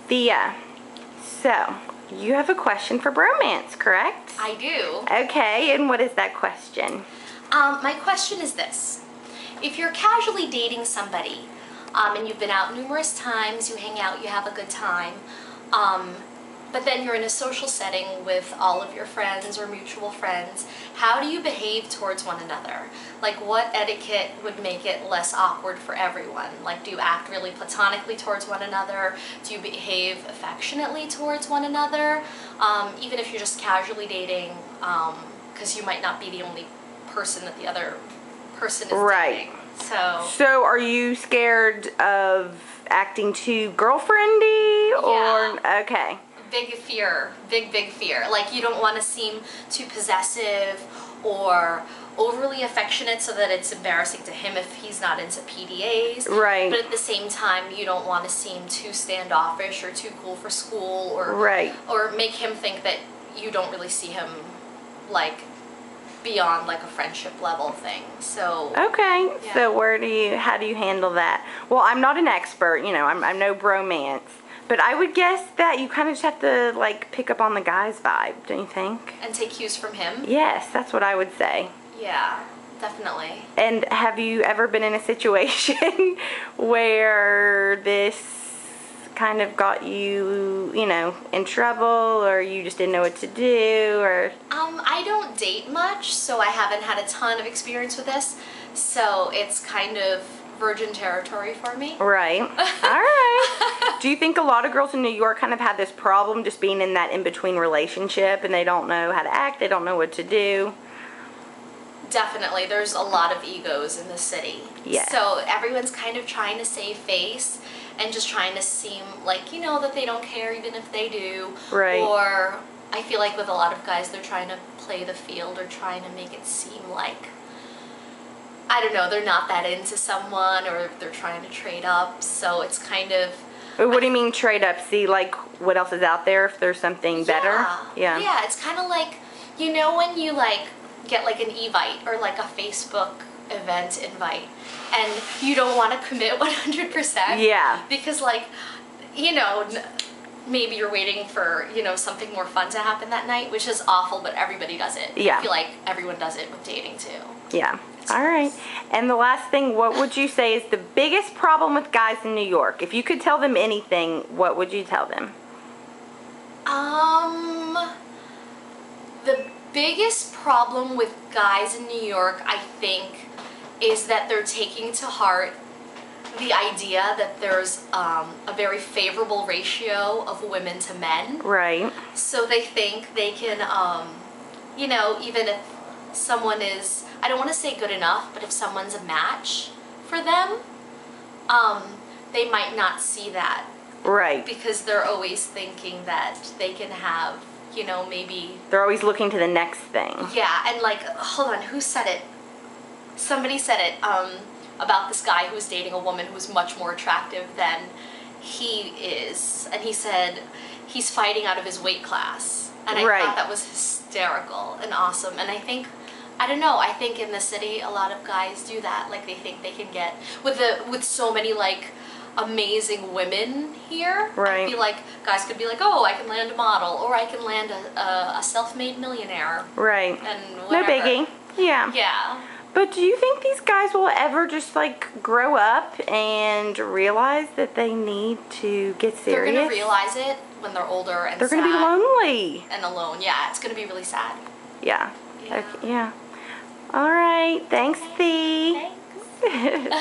Thea, so you have a question for bromance, correct? I do. Okay, and what is that question? My question is this. If you're casually dating somebody, and you've been out numerous times, you hang out, you have a good time, but then you're in a social setting with all of your friends or mutual friends, how do you behave towards one another? Like, what etiquette would make it less awkward for everyone? Like, do you act really platonically towards one another? Do you behave affectionately towards one another? Even if you're just casually dating, because you might not be the only person that the other person is dating. So are you scared of acting too girlfriendy? Or Yeah. okay. Big fear, big fear. Like, you don't want to seem too possessive or overly affectionate so that it's embarrassing to him if he's not into PDAs. Right. But at the same time, you don't want to seem too standoffish or too cool for school, or or make him think that you don't really see him like beyond like a friendship level thing. So okay, yeah. So how do you handle that? Well, I'm not an expert, you know, I'm no bromance, but I would guess that you kind of just have to like pick up on the guy's vibe, don't you think? And take cues from him? Yes, that's what I would say. Yeah, definitely. And have you ever been in a situation where this kind of got you, you know, in trouble, or you just didn't know what to do, or? I don't date much, so I haven't had a ton of experience with this, so it's kind of virgin territory for me. Right. All right. Do you think a lot of girls in New York kind of have this problem just being in that in-between relationship and they don't know how to act, they don't know what to do? Definitely. There's a lot of egos in the city. Yeah. So everyone's kind of trying to save face and just trying to seem like, you know, that they don't care even if they do. Right. Or I feel like with a lot of guys, they're trying to play the field or trying to make it seem like, I don't know, they're not that into someone, or they're trying to trade up. So it's kind of... What do you mean trade up? See, like, what else is out there if there's something better? Yeah. Yeah, it's kind of like, you know, when you like get like an evite or like a Facebook event invite and you don't want to commit 100%. Yeah. Because, like, you know, maybe you're waiting for, you know, something more fun to happen that night, which is awful, but everybody does it. Yeah. I feel like everyone does it with dating too. Yeah. All right. And the last thing, what would you say is the biggest problem with guys in New York? If you could tell them anything, what would you tell them? The biggest problem with guys in New York, I think, is that they're taking to heart the idea that there's a very favorable ratio of women to men. Right. So they think they can, you know, even if someone is, I don't want to say good enough, but if someone's a match for them, they might not see that. Right. Because they're always thinking that they can have, you know, maybe... They're always looking to the next thing. Yeah, and like, hold on, who said it? Somebody said it about this guy who was dating a woman who was much more attractive than he is. And he said he's fighting out of his weight class. And I thought that was hysterical and awesome. And I think, I don't know, I think in the city a lot of guys do that. Like, they think they can get, with so many like amazing women here, I feel like guys could be like, oh, I can land a model, or I can land a self-made millionaire. Right. And whatever. No biggie. Yeah. Yeah. But do you think these guys will ever just like grow up and realize that they need to get serious? They're going to realize it when they're older and they're going to be lonely. And alone. Yeah, it's going to be really sad. Yeah. Yeah. Okay, yeah. All right. Thanks, Thee. Thanks.